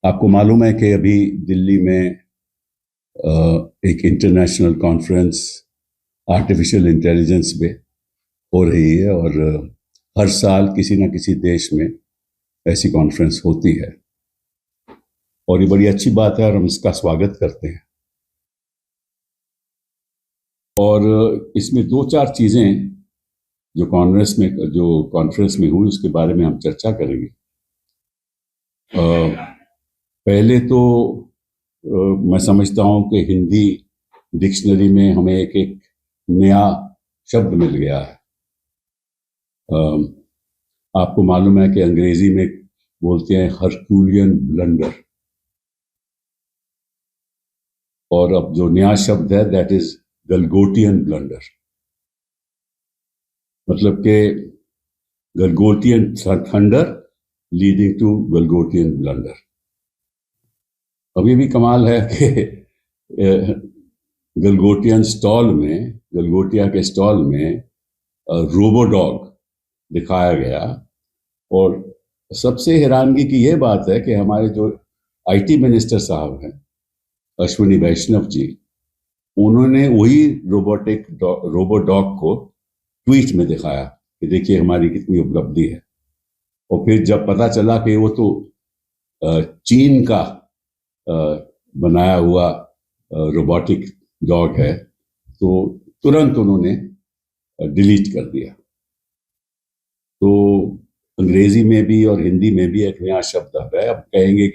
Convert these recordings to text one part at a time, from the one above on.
आपको मालूम है कि अभी दिल्ली में एक इंटरनेशनल कॉन्फ्रेंस आर्टिफिशियल इंटेलिजेंस पे हो रही है और हर साल किसी न किसी देश में ऐसी कॉन्फ्रेंस होती है और ये बड़ी अच्छी बात है और हम इसका स्वागत करते हैं। और इसमें दो चार चीज़ें जो कॉन्फ्रेंस में हुई उसके बारे में हम चर्चा करेंगे। पहले तो मैं समझता हूँ कि हिंदी डिक्शनरी में हमें एक एक नया शब्द मिल गया है। आपको मालूम है कि अंग्रेजी में बोलते हैं हरक्यूलियन ब्लंडर, और अब जो नया शब्द है दैट इज गलगोटियन ब्लंडर। मतलब कि गलगोटियन थंडर लीडिंग टू गलगोटियन ब्लंडर। अब ये भी कमाल है कि गलगोटिया के स्टॉल में रोबोडॉग दिखाया गया। और सबसे हैरानगी की ये बात है कि हमारे जो आईटी मिनिस्टर साहब हैं अश्विनी वैष्णव जी, उन्होंने वही रोबोडॉग को ट्वीट में दिखाया कि देखिए हमारी कितनी उपलब्धि है। और फिर जब पता चला कि वो तो चीन का बनाया हुआ रोबोटिक डॉग है तो तुरंत उन्होंने डिलीट कर दिया। तो अंग्रेजी में भी और हिंदी में भी एक नया शब्द आ रहा है। अब कहेंगे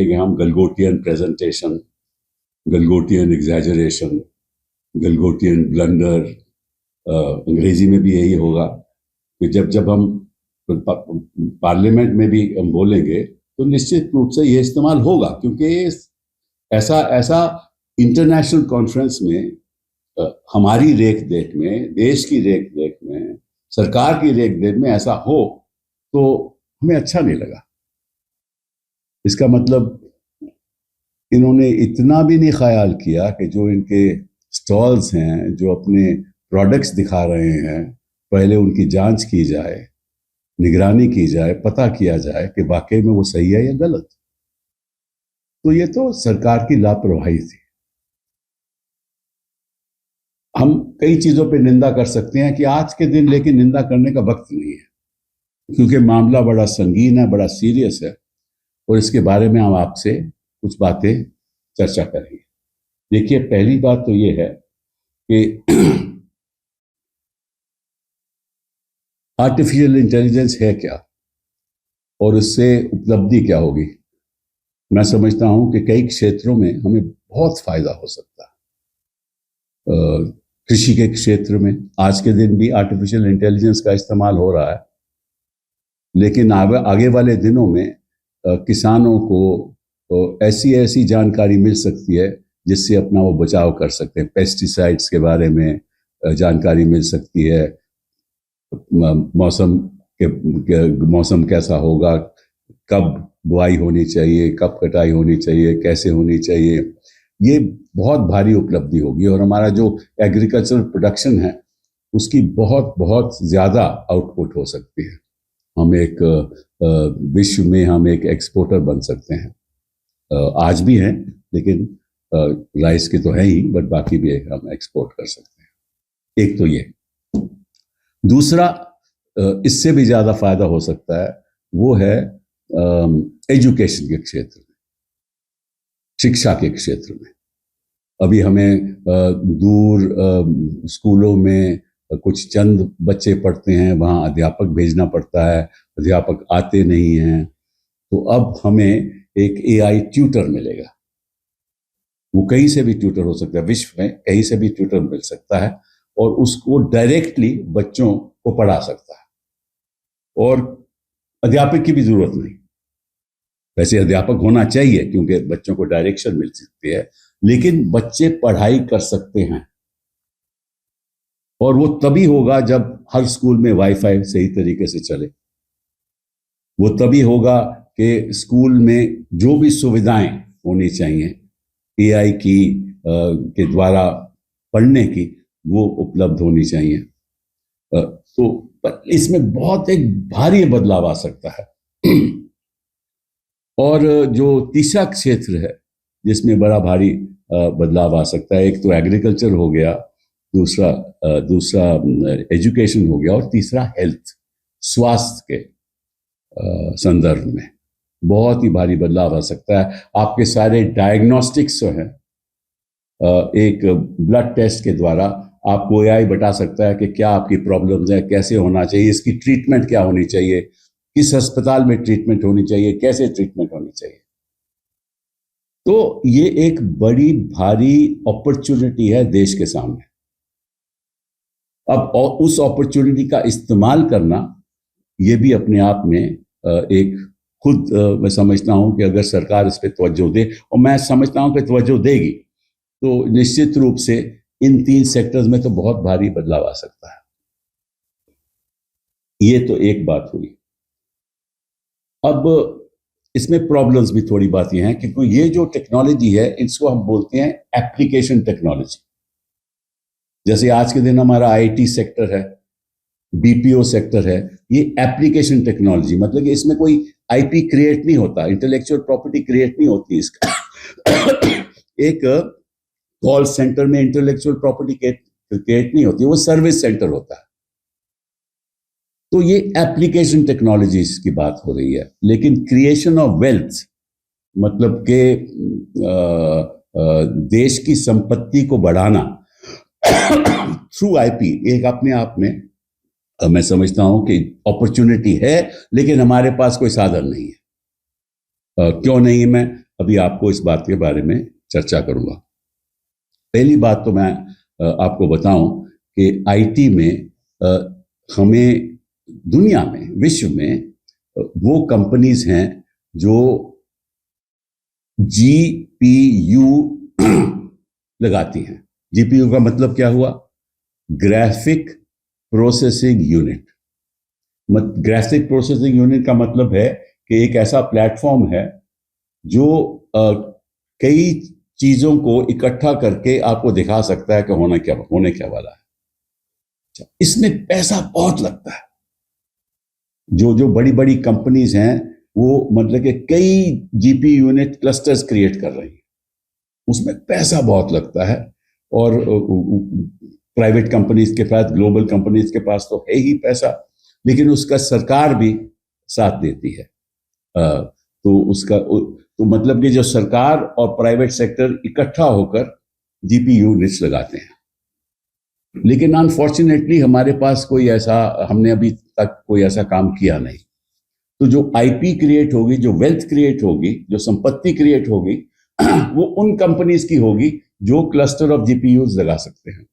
कि हम गलगोटियन प्रेजेंटेशन, गलगोटियन एग्जैजरेशन, गलगोटियन ब्लंडर, अंग्रेजी में भी यही होगा कि जब हम पार्लियामेंट में भी हम बोलेंगे तो निश्चित रूप से ये इस्तेमाल होगा, क्योंकि ऐसा इंटरनेशनल कॉन्फ्रेंस में हमारी रेख देख में, देश की रेख देख में, सरकार की रेख देख में ऐसा हो तो हमें अच्छा नहीं लगा। इसका मतलब इन्होंने इतना भी नहीं ख्याल किया कि जो इनके स्टॉल्स हैं, जो अपने प्रोडक्ट्स दिखा रहे हैं, पहले उनकी जांच की जाए, निगरानी की जाए, पता किया जाए कि वाकई में वो सही है या गलत। तो ये तो सरकार की लापरवाही थी। हम कई चीजों पे निंदा कर सकते हैं कि आज के दिन, लेकिन निंदा करने का वक्त नहीं है, क्योंकि मामला बड़ा संगीन है, बड़ा सीरियस है और इसके बारे में हम आपसे कुछ बातें चर्चा करेंगे। देखिए, पहली बात तो ये है कि आर्टिफिशियल इंटेलिजेंस है क्या और इससे उपलब्धि क्या होगी। मैं समझता हूं कि कई क्षेत्रों में हमें बहुत फायदा हो सकता है। कृषि के क्षेत्र में आज के दिन भी आर्टिफिशियल इंटेलिजेंस का इस्तेमाल हो रहा है, लेकिन आगे वाले दिनों में किसानों को ऐसी जानकारी मिल सकती है जिससे अपना वो बचाव कर सकते हैं। पेस्टिसाइड्स के बारे में जानकारी मिल सकती है, मौसम कैसा होगा, कब बुआई होनी चाहिए, कब कटाई होनी चाहिए, कैसे होनी चाहिए। ये बहुत भारी उपलब्धि होगी और हमारा जो एग्रीकल्चरल प्रोडक्शन है उसकी बहुत बहुत ज़्यादा आउटपुट हो सकती है। हम एक विश्व में हम एक एक्सपोर्टर बन सकते हैं। आज भी हैं, लेकिन राइस के तो है ही, बट बाकी भी हम एक्सपोर्ट कर सकते हैं। एक तो ये। दूसरा, इससे भी ज़्यादा फायदा हो सकता है, वो है एजुकेशन के क्षेत्र में, शिक्षा के क्षेत्र में। अभी हमें दूर स्कूलों में कुछ चंद बच्चे पढ़ते हैं, वहाँ अध्यापक भेजना पड़ता है, अध्यापक आते नहीं हैं। तो अब हमें एक एआई ट्यूटर मिलेगा। वो कहीं से भी ट्यूटर हो सकता है, विश्व में कहीं से भी ट्यूटर मिल सकता है और उसको डायरेक्टली बच्चों को पढ़ा सकता है और अध्यापक की भी जरूरत नहीं। वैसे अध्यापक होना चाहिए क्योंकि बच्चों को डायरेक्शन मिल सकती है, लेकिन बच्चे पढ़ाई कर सकते हैं और वो तभी होगा जब हर स्कूल में वाईफाई सही तरीके से चले। वो तभी होगा कि स्कूल में जो भी सुविधाएं होनी चाहिए एआई की के द्वारा पढ़ने की, वो उपलब्ध होनी चाहिए। तो इसमें बहुत एक भारी बदलाव आ सकता है। और जो तीसरा क्षेत्र है जिसमें बड़ा भारी बदलाव आ सकता है, एक तो एग्रीकल्चर हो गया, दूसरा एजुकेशन हो गया, और तीसरा हेल्थ, स्वास्थ्य के संदर्भ में बहुत ही भारी बदलाव आ सकता है। आपके सारे डायग्नोस्टिक्स जो हैं, एक ब्लड टेस्ट के द्वारा आपको एआई बता सकता है कि क्या आपकी प्रॉब्लम्स है, कैसे होना चाहिए, इसकी ट्रीटमेंट क्या होनी चाहिए, किस अस्पताल में ट्रीटमेंट होनी चाहिए, कैसे ट्रीटमेंट होनी चाहिए। तो ये एक बड़ी भारी अपॉर्चुनिटी है देश के सामने। अब उस अपॉर्चुनिटी का इस्तेमाल करना ये भी अपने आप में एक खुद मैं समझता हूं कि अगर सरकार इस पर तवज्जो दे, और मैं समझता हूं कि तवज्जो देगी, तो निश्चित रूप से इन 3 सेक्टर्स में तो बहुत भारी बदलाव आ सकता है। ये तो एक बात हुई। अब इसमें प्रॉब्लम्स भी थोड़ी बात ये हैं कि ये जो टेक्नोलॉजी है इसको हम बोलते हैं एप्लीकेशन टेक्नोलॉजी। जैसे आज के दिन हमारा आईटी सेक्टर है, बीपीओ सेक्टर है, ये एप्लीकेशन टेक्नोलॉजी, मतलब कि इसमें कोई आईपी क्रिएट नहीं होता, इंटेलेक्चुअल प्रॉपर्टी क्रिएट नहीं होती इसका। एक कॉल सेंटर में इंटेलेक्चुअल प्रॉपर्टी क्रिएट नहीं होती, वो सर्विस सेंटर होता है। तो ये एप्लीकेशन टेक्नोलॉजीज की बात हो रही है। लेकिन क्रिएशन ऑफ वेल्थ, मतलब के देश की संपत्ति को बढ़ाना थ्रू आईपी, एक अपने आप में मैं समझता हूं कि अपॉर्चुनिटी है, लेकिन हमारे पास कोई साधन नहीं है। क्यों नहीं है, मैं अभी आपको इस बात के बारे में चर्चा करूंगा। पहली बात तो मैं आपको बताऊं कि आईटी में हमें दुनिया में, विश्व में वो कंपनीज हैं जो जीपीयू लगाती हैं। जीपीयू का मतलब क्या हुआ? Graphic processing unit. Graphic processing unit का मतलब है कि एक ऐसा प्लेटफॉर्म है जो कई चीजों को इकट्ठा करके आपको दिखा सकता है कि होने क्या वाला है। इसमें पैसा बहुत लगता है। जो बड़ी बड़ी कंपनीज हैं वो मतलब कि कई जीपी यूनिट क्लस्टर्स क्रिएट कर रही हैं, उसमें पैसा बहुत लगता है। और प्राइवेट कंपनीज के पास, ग्लोबल कंपनीज के पास तो है ही पैसा, लेकिन उसका सरकार भी साथ देती है। तो मतलब कि जो सरकार और प्राइवेट सेक्टर इकट्ठा होकर जीपी यूनिट्स लगाते हैं। लेकिन अनफॉर्चुनेटली हमारे पास हमने अभी तक कोई ऐसा काम किया नहीं। तो जो आईपी क्रिएट होगी, जो वेल्थ क्रिएट होगी, जो संपत्ति क्रिएट होगी, वो उन कंपनीज की होगी जो क्लस्टर ऑफ जीपीयूज लगा सकते हैं।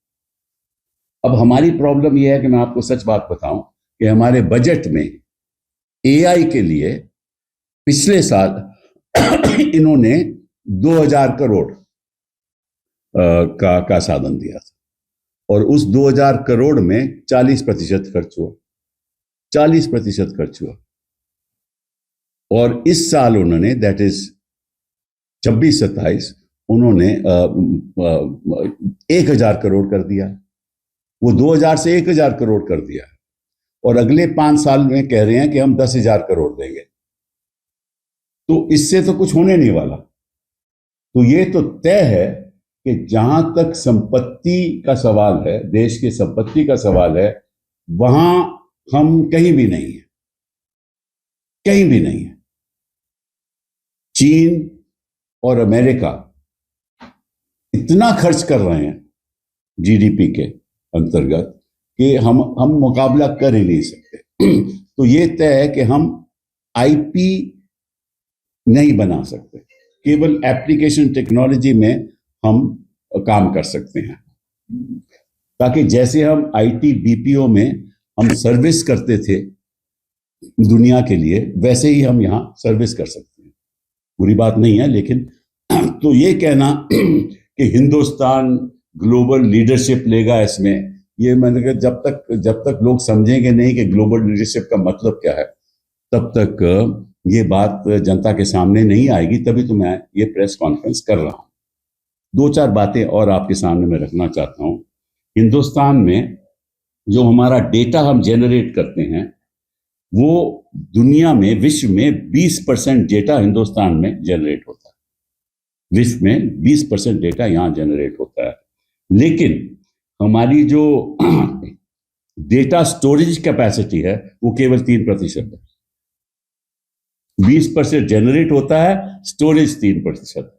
अब हमारी प्रॉब्लम यह है कि मैं आपको सच बात बताऊं कि हमारे बजट में एआई के लिए पिछले साल इन्होंने 2000 करोड़ का साधन दिया था, और उस 2000 करोड़ में 40% खर्च हुआ। 40% खर्च हुआ। और इस साल उन्होंने, दैट इज 26-27, उन्होंने 1000 करोड़ कर दिया। वो 2000 से 1000 करोड़ कर दिया, और अगले 5 साल में कह रहे हैं कि हम 10,000 करोड़ देंगे। तो इससे तो कुछ होने नहीं वाला। तो ये तो तय है कि जहां तक संपत्ति का सवाल है, देश की संपत्ति का सवाल है, वहां हम कहीं भी नहीं है, कहीं भी नहीं है। चीन और अमेरिका इतना खर्च कर रहे हैं जीडीपी के अंतर्गत कि हम मुकाबला कर ही नहीं सकते। तो ये तय है कि हम आईपी नहीं बना सकते, केवल एप्लीकेशन टेक्नोलॉजी में हम काम कर सकते हैं, ताकि जैसे हम आईटी बीपीओ में हम सर्विस करते थे दुनिया के लिए, वैसे ही हम यहाँ सर्विस कर सकते हैं। बुरी बात नहीं है, लेकिन तो ये कहना कि हिंदुस्तान ग्लोबल लीडरशिप लेगा इसमें, ये मैंने कहा जब तक लोग समझेंगे नहीं कि ग्लोबल लीडरशिप का मतलब क्या है, तब तक ये बात जनता के सामने नहीं आएगी। तभी तो मैं ये प्रेस कॉन्फ्रेंस कर रहा हूं। 2-4 बातें और आपके सामने मैं रखना चाहता हूं। हिंदुस्तान में जो हमारा डेटा हम जेनरेट करते हैं, वो दुनिया में, विश्व में 20% डेटा हिंदुस्तान में जनरेट होता है। विश्व में 20% डेटा यहां जनरेट होता है, लेकिन हमारी जो डेटा स्टोरेज कैपेसिटी है वो केवल 3% है। 20% जनरेट होता है, स्टोरेज 3%।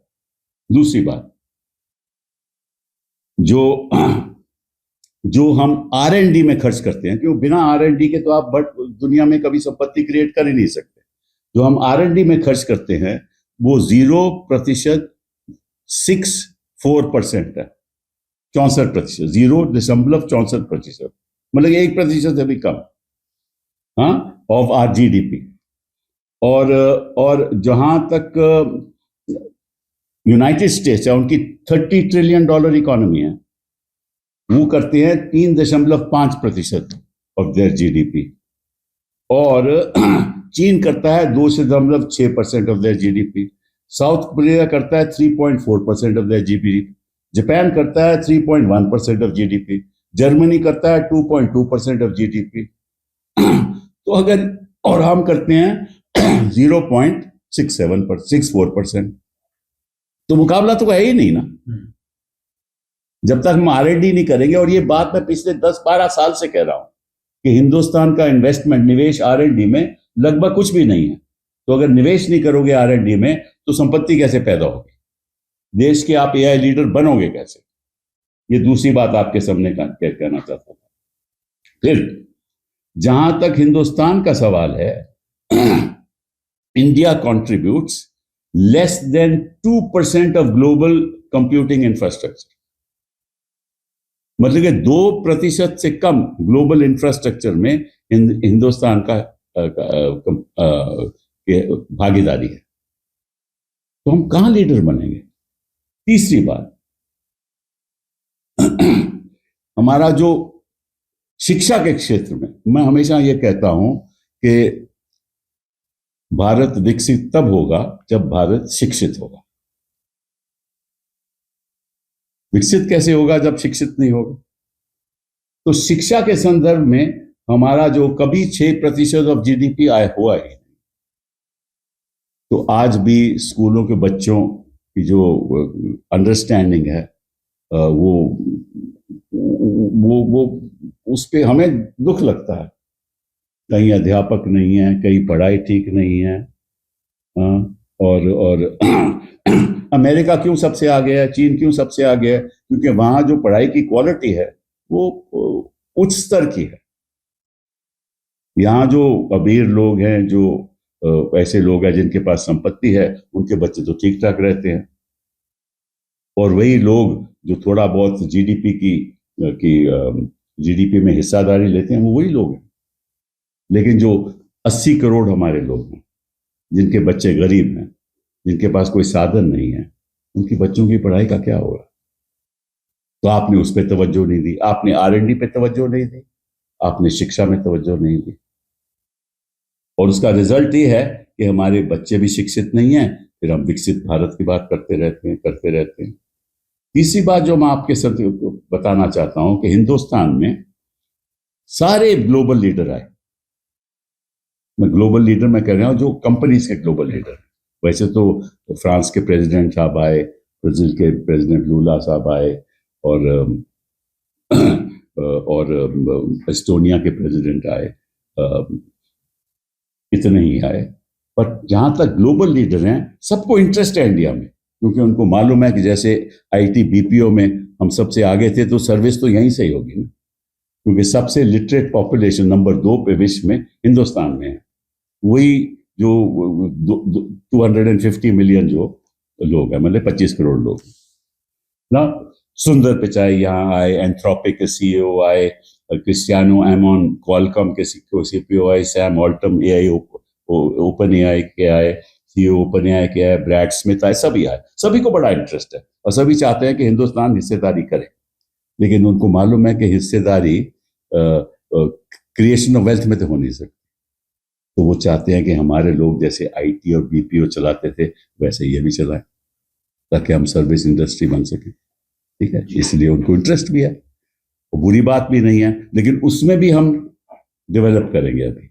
दूसरी बात, जो हम R&D में खर्च करते हैं, क्यों बिना R&D के तो आप दुनिया में कभी संपत्ति क्रिएट कर ही नहीं सकते। जो हम R&D में खर्च करते हैं वो 0% 64% है। 64%, 0.64%, मतलब 1% से भी कम, हाँ, ऑफ आर GDP। और जहां तक यूनाइटेड स्टेट्स है, उनकी $30 ट्रिलियन इकोनॉमी है, वो करते हैं 3.5% ऑफ देयर GDP। और चीन करता है 2.6% of their GDP। South Korea करता है 3.4% ऑफ देयर GDP। जापान करता है 3.1% ऑफ GDP। जर्मनी करता है 2.2% ऑफ GDP। तो अगर, और हम करते हैं 0.64%, तो मुकाबला तो है ही नहीं ना। जब तक हम R&D नहीं करेंगे, और ये बात मैं पिछले 10-12 साल से कह रहा हूं कि हिंदुस्तान का इन्वेस्टमेंट, निवेश R&D में लगभग कुछ भी नहीं है। तो अगर निवेश नहीं करोगे R&D में, तो संपत्ति कैसे पैदा होगी? देश के आप AI लीडर बनोगे कैसे? ये दूसरी बात आपके सामने कहना चाहता था। फिर जहां तक हिंदुस्तान का सवाल है, India contributes less than 2% of global computing infrastructure. मतलब कि 2% से कम ग्लोबल इंफ्रास्ट्रक्चर में हिंदुस्तान का भागीदारी है। तो हम कहां लीडर बनेंगे? तीसरी बात, हमारा जो शिक्षा के क्षेत्र में, मैं हमेशा ये कहता हूं कि भारत विकसित तब होगा जब भारत शिक्षित होगा। विकसित कैसे होगा जब शिक्षित नहीं होगा? तो शिक्षा के संदर्भ में हमारा जो कभी 6% ऑफ GDP आया हुआ है, तो आज भी स्कूलों के बच्चों की जो अंडरस्टैंडिंग है, वो उस पे हमें दुख लगता है। कहीं अध्यापक नहीं है, कहीं पढ़ाई ठीक नहीं है। और अमेरिका क्यों सबसे आगे है, चीन क्यों सबसे आगे है? क्योंकि वहां जो पढ़ाई की क्वालिटी है वो उच्च स्तर की है। यहाँ जो अमीर लोग हैं, जो ऐसे लोग हैं जिनके पास संपत्ति है, उनके बच्चे तो ठीक ठाक रहते हैं। और वही लोग जो थोड़ा बहुत जीडीपी में हिस्सादारी लेते हैं, वो वही लोग हैं। लेकिन जो 80 करोड़ हमारे लोग हैं, जिनके बच्चे गरीब हैं, जिनके पास कोई साधन नहीं है, उनकी बच्चों की पढ़ाई का क्या होगा? तो आपने उस पर तवज्जो नहीं दी, आपने R&D पे तवज्जो नहीं दी, आपने शिक्षा में तवज्जो नहीं दी। और उसका रिजल्ट ये है कि हमारे बच्चे भी शिक्षित नहीं हैं, फिर हम विकसित भारत की बात करते रहते हैं। तीसरी बात जो मैं आपके साथ बताना चाहता हूं कि हिंदुस्तान में सारे ग्लोबल लीडर आए। मैं ग्लोबल लीडर मैं कह रहा हूं जो कंपनीज के ग्लोबल लीडर। वैसे तो फ्रांस के प्रेसिडेंट साहब आए, ब्राजील के प्रेसिडेंट लूला साहब आए, और एस्टोनिया के प्रेसिडेंट आए, इतने ही आए। पर जहां तक ग्लोबल लीडर हैं, सबको इंटरेस्ट है इंडिया में, क्योंकि उनको मालूम है कि जैसे IT BPO में हम सबसे आगे थे, तो सर्विस तो यहीं से ही होगी ना, क्योंकि सबसे लिटरेट पॉपुलेशन नंबर 2 पे विश्व में हिंदुस्तान में है। वही जो 250 मिलियन जो लोग हैं, मतलब 25 करोड़ लोग ना। सुंदर पिचाई यहाँ आए, एंथ्रोपिक के CEO आए, क्रिस्टियानो एमोन क्वालकॉम के CPO आए, सैम ऑल्टम ओपन AI के आए, CEO ओपन AI के आए, ब्रैड स्मिथ आए, सभी आए। सभी को बड़ा इंटरेस्ट है और सभी चाहते हैं कि हिंदुस्तान हिस्सेदारी करे। लेकिन उनको मालूम है कि हिस्सेदारी क्रिएशन ऑफ वेल्थ में तो हो नहीं सकती। तो वो चाहते हैं कि हमारे लोग जैसे IT और BPO चलाते थे, वैसे ये भी चलाएं, ताकि हम सर्विस इंडस्ट्री बन सके। ठीक है, इसलिए उनको इंटरेस्ट भी है, और बुरी बात भी नहीं है, लेकिन उसमें भी हम डेवलप करेंगे अभी।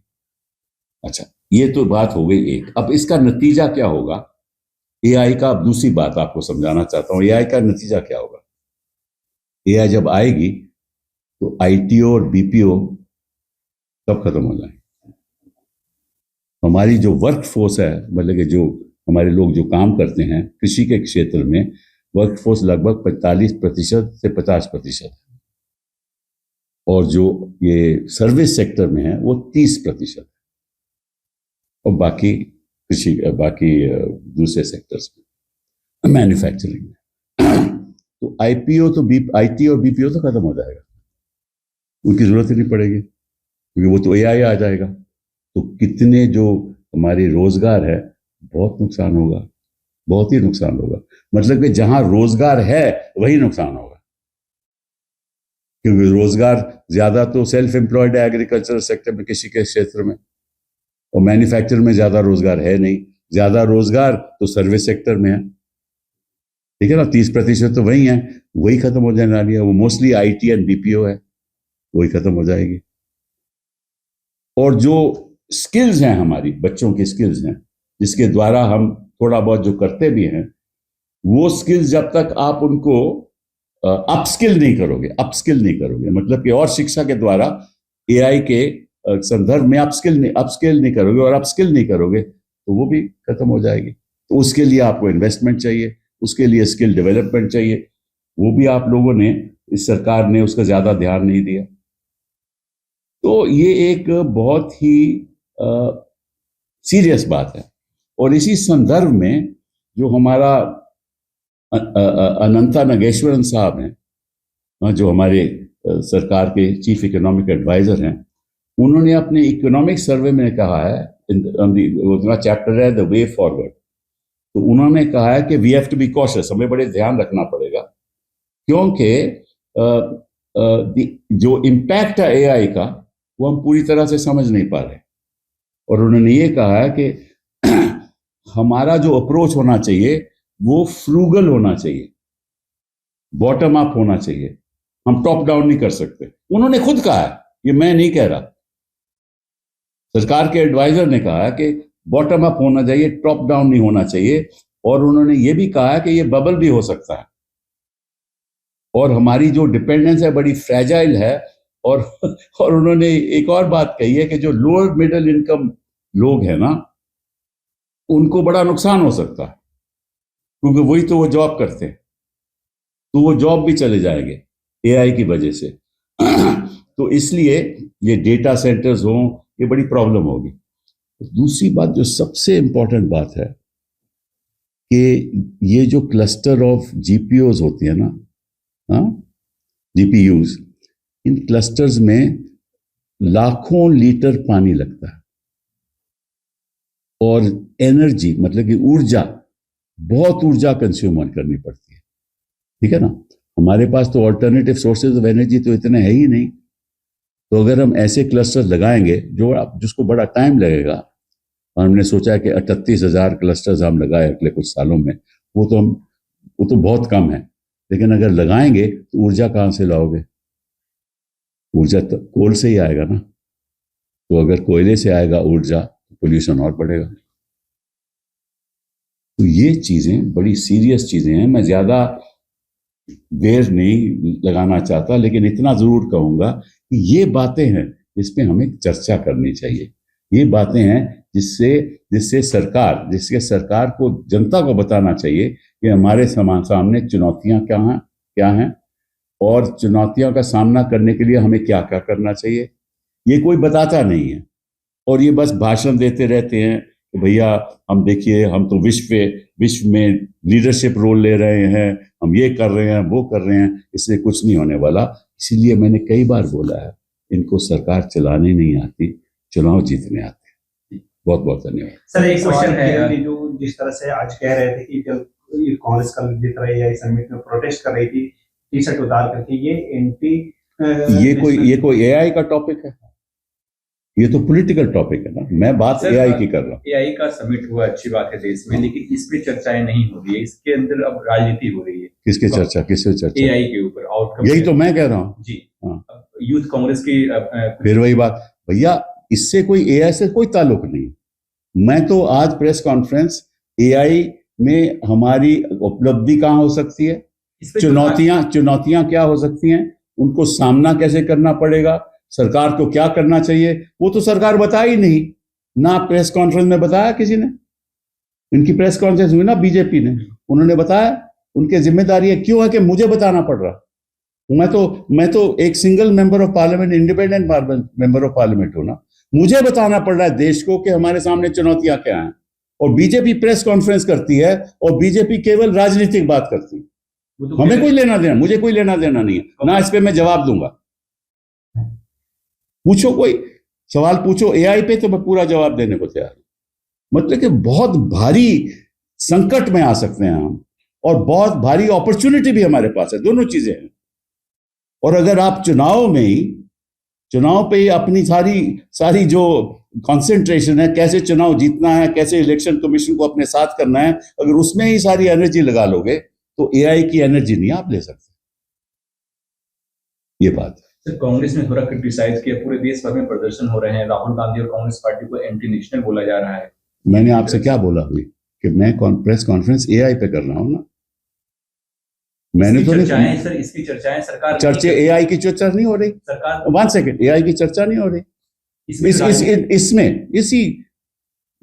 अच्छा, ये तो बात हो गई एक। अब इसका नतीजा क्या होगा एआई का? अब दूसरी बात आपको समझाना चाहता हूं, एआई का नतीजा क्या होगा। एआई जब आएगी तो आईटीओ और बीपीओ सब खत्म हो जाएंगे। हमारी जो वर्क फोर्स है, मतलब कि जो हमारे लोग जो काम करते हैं कृषि के क्षेत्र में, वर्क फोर्स लगभग 45% से 50% है, और जो ये सर्विस सेक्टर में है वो 30% है, और बाकी कृषि, बाकी दूसरे सेक्टर्स में, मैन्युफैक्चरिंग में। तो आईपीओ तो आईटी और बीपीओ तो खत्म हो जाएगा, उनकी जरूरत ही नहीं पड़ेगी, क्योंकि वो तो एआई आ जाएगा। तो कितने जो हमारे रोजगार है, बहुत नुकसान होगा, बहुत ही नुकसान होगा। मतलब कि जहां रोजगार है वही नुकसान होगा, क्योंकि रोजगार ज्यादा तो सेल्फ एम्प्लॉयड है एग्रीकल्चर सेक्टर में, कृषि के क्षेत्र में, और मैन्युफैक्चर में ज्यादा रोजगार है नहीं। ज्यादा रोजगार तो सर्विस सेक्टर में है, ठीक है ना। 30% तो वही है, वही खत्म हो जाने वाली है। वो मोस्टली आईटी एंड बीपीओ है, वही खत्म हो जाएगी। और जो स्किल्स हैं, हमारी बच्चों की स्किल्स हैं, जिसके द्वारा हम थोड़ा बहुत जो करते भी हैं, वो स्किल्स जब तक आप उनको अपस्किल नहीं करोगे, मतलब कि और शिक्षा के द्वारा एआई के संदर्भ में अपस्किल नहीं करोगे, और अपस्किल नहीं करोगे तो वो भी खत्म हो जाएगी। तो उसके लिए आपको इन्वेस्टमेंट चाहिए, उसके लिए स्किल डेवलपमेंट चाहिए। वो भी आप लोगों ने, इस सरकार ने उसका ज्यादा ध्यान नहीं दिया। तो ये एक बहुत ही सीरियस बात है। और इसी संदर्भ में जो हमारा अनंता नागेश्वरन साहब हैं, जो हमारे सरकार के चीफ इकोनॉमिक एडवाइजर हैं, उन्होंने अपने इकोनॉमिक सर्वे में कहा है, उनका चैप्टर है द वे फॉरवर्ड, तो उन्होंने कहा है कि we have to be cautious, हमें बड़े ध्यान रखना पड़ेगा, क्योंकि जो इम्पैक्ट है एआई का वो हम पूरी तरह से समझ नहीं पा रहे। और उन्होंने ये कहा है कि हमारा जो अप्रोच होना चाहिए वो फ्रूगल होना चाहिए, बॉटम अप होना चाहिए, हम टॉप डाउन नहीं कर सकते। उन्होंने खुद कहा है, ये मैं नहीं कह रहा, सरकार के एडवाइजर ने कहा है कि बॉटम अप होना चाहिए, टॉप डाउन नहीं होना चाहिए। और उन्होंने ये भी कहा है कि ये बबल भी हो सकता है, और हमारी जो डिपेंडेंस है बड़ी फ्रेजाइल है। और उन्होंने एक और बात कही है कि जो लोअर मिडिल इनकम लोग हैं ना, उनको बड़ा नुकसान हो सकता है, क्योंकि वही तो वो जॉब करते हैं, तो वो जॉब भी चले जाएंगे एआई की वजह से। तो इसलिए ये डेटा सेंटर्स हों, ये बड़ी प्रॉब्लम होगी। दूसरी बात जो सबसे इंपॉर्टेंट बात है कि ये जो क्लस्टर ऑफ जीपीओज होती है ना, जीपीयूज, इन क्लस्टर्स में लाखों लीटर पानी लगता है, और एनर्जी, मतलब कि ऊर्जा, बहुत ऊर्जा कंज्यूम करनी पड़ती है, ठीक है ना। हमारे पास तो ऑल्टरनेटिव सोर्सेज ऑफ एनर्जी तो इतने है ही नहीं। तो अगर हम ऐसे क्लस्टर लगाएंगे जिसको बड़ा टाइम लगेगा, और हमने सोचा है कि 38,000 क्लस्टर्स हम लगाए अगले कुछ सालों में, वो तो बहुत कम है। लेकिन अगर लगाएंगे तो ऊर्जा कहाँ से लाओगे? ऊर्जा तो कोल से ही आएगा ना। तो अगर कोयले से आएगा ऊर्जा, तो पोल्यूशन और बढ़ेगा। तो ये चीजें बड़ी सीरियस चीजें हैं। मैं ज्यादा देर नहीं लगाना चाहता, लेकिन इतना जरूर कहूंगा कि ये बातें हैं इस पे हमें चर्चा करनी चाहिए। ये बातें हैं जिससे सरकार को, जनता को बताना चाहिए कि हमारे सामने चुनौतियां क्या हैं, और चुनौतियों का सामना करने के लिए हमें क्या क्या करना चाहिए। ये कोई बताता नहीं है, और ये बस भाषण देते रहते हैं कि भैया हम देखिए, हम तो विश्व में लीडरशिप रोल ले रहे हैं, हम ये कर रहे हैं, वो कर रहे हैं। इससे कुछ नहीं होने वाला। इसीलिए मैंने कई बार बोला है, इनको सरकार चलाने नहीं आती, चुनाव जीतने आते हैं। बहुत बहुत धन्यवाद। सर, एक क्वेश्चन है, जो जिस तरह से आज कह रहे थे कि जब कांग्रेस कल जीत रही है, समिट में प्रोटेस्ट कर रही थी टी शर्ट उतार करके, ये कोई एआई का टॉपिक है? ये तो पॉलिटिकल टॉपिक है ना। मैं बात एआई की कर रहा हूँ। एआई का समिट हुआ, अच्छी बात है देश में, लेकिन इस पे चर्चाएं नहीं हो रही है। इसके अंदर अब राजनीति हो रही है। किससे चर्चा? एआई के ऊपर आउटकम। यही तो मैं कह रहा हूँ जी। यूथ कांग्रेस की फिर वही बात, भैया इससे कोई एआई से कोई ताल्लुक नहीं। मैं तो आज प्रेस कॉन्फ्रेंस एआई में हमारी उपलब्धि कहाँ हो सकती है, इस पे जो चुनौतियां क्या हो सकती हैं, उनको सामना कैसे करना पड़ेगा, सरकार को क्या करना चाहिए, वो तो सरकार बता ही नहीं ना। प्रेस कॉन्फ्रेंस में बताया किसी ने? इनकी प्रेस कॉन्फ्रेंस हुई ना बीजेपी ने, उन्होंने बताया। उनकी जिम्मेदारी है, क्यों है कि मुझे बताना पड़ रहा। मैं तो एक single member of parliament, independent member of parliament हूं ना। मुझे बताना पड़ रहा है देश को कि हमारे सामने चुनौतियां क्या हैं। और बीजेपी प्रेस कॉन्फ्रेंस करती है और बीजेपी केवल राजनीतिक बात करती है। वो तो हमें कोई लेना देना, मुझे कोई लेना देना नहीं है ना। इस पे मैं जवाब दूंगा। पूछो, कोई सवाल पूछो एआई पे, तो मैं पूरा जवाब देने को तैयार हूं। मतलब कि बहुत भारी संकट में आ सकते हैं हम, और बहुत भारी अपॉर्चुनिटी भी हमारे पास है। दोनों चीजें हैं। और अगर आप चुनाव पे ही अपनी सारी जो कंसंट्रेशन है, कैसे चुनाव जीतना है, कैसे इलेक्शन कमीशन को अपने साथ करना है, अगर उसमें ही सारी एनर्जी लगा लोगे तो एआई की एनर्जी नहीं आप ले सकते। ये बात है। सर, कांग्रेस ने थोड़ा क्रिटिसाइज किया, पूरे देश भर में प्रदर्शन हो रहे हैं, राहुल गांधी और कांग्रेस पार्टी को एंटी नेशनल बोला जा रहा है। मैंने आपसे क्या बोला अभी कि मैं प्रेस कॉन्फ्रेंस एआई पे कर रहा हूं ना। मैंने तो चर्चाएं सर, इसकी चर्चाएं सरकार चर्चा एआई की चर्चा नहीं हो रही। सरकार 1 सेकंड, एआई की चर्चा नहीं हो रही इसमें।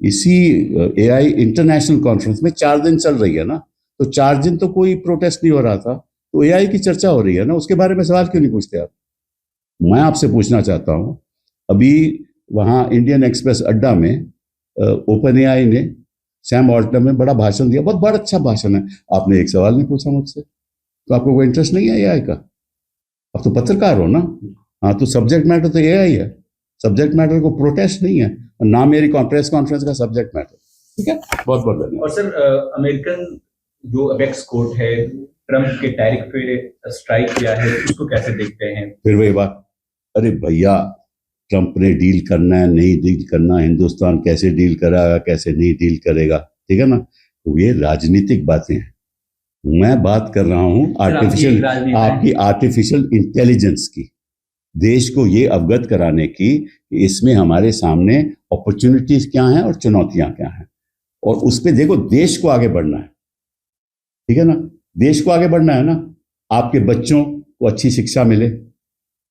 इसी एआई इंटरनेशनल कॉन्फ्रेंस में 4 दिन चल रही है ना, तो 4 दिन तो कोई प्रोटेस्ट नहीं हो रहा था, तो एआई की चर्चा हो रही है ना। उसके बारे में सवाल क्यों नहीं पूछते आप? मैं आपसे पूछना चाहता हूं, अभी वहां इंडियन एक्सप्रेस अड्डा में ओपन एआई ने सैम ऑल्टनर में बड़ा भाषण दिया, बहुत बड़ा अच्छा भाषण है। आपने एक सवाल नहीं पूछा मुझसे, तो आपको कोई इंटरेस्ट नहीं है एआई का? आप तो पत्रकार हो ना। हाँ, तो सब्जेक्ट मैटर तो एआई है। सब्जेक्ट मैटर को प्रोटेस्ट नहीं है, ना मेरी प्रेस कॉन्फ्रेंस का सब्जेक्ट मैटर। ठीक है, बहुत बहुत धन्यवाद। और सर, अमेरिकन जो अपेक्स कोर्ट है, ट्रंप के टैरिफ पे स्ट्राइक किया है, उसको कैसे देखते हैं? फिर वही बात, अरे भैया, ट्रंप ने डील करना है, नहीं डील करना, हिंदुस्तान कैसे डील करेगा, कैसे नहीं डील करेगा, ठीक है ना। तो ये राजनीतिक बातें हैं। मैं बात कर रहा हूं आपकी आर्टिफिशियल इंटेलिजेंस की, देश को ये अवगत कराने की कि इसमें हमारे सामने अपॉर्चुनिटीज क्या हैं और चुनौतियां क्या हैं। और उस पर देखो, देश को आगे बढ़ना है, ठीक है ना। देश को आगे बढ़ना है ना। आपके बच्चों को अच्छी शिक्षा मिले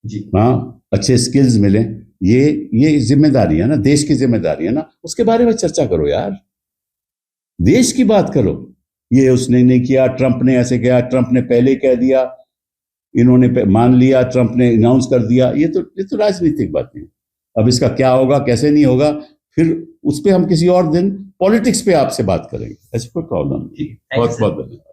जी, हाँ, अच्छे स्किल्स मिले, ये जिम्मेदारी है ना, देश की जिम्मेदारी है ना। उसके बारे में चर्चा करो यार, देश की बात करो। ये उसने नहीं किया, ट्रंप ने ऐसे किया, ट्रंप ने पहले कह दिया, इन्होंने मान लिया, ट्रंप ने अनाउंस कर दिया। ये तो राजनीतिक बातें हैं। अब इसका क्या होगा, कैसे नहीं होगा, फिर उस पर हम किसी और दिन पॉलिटिक्स पे आपसे बात करेंगे। ऐसी कोई प्रॉब्लम नहीं। बहुत बहुत धन्यवाद।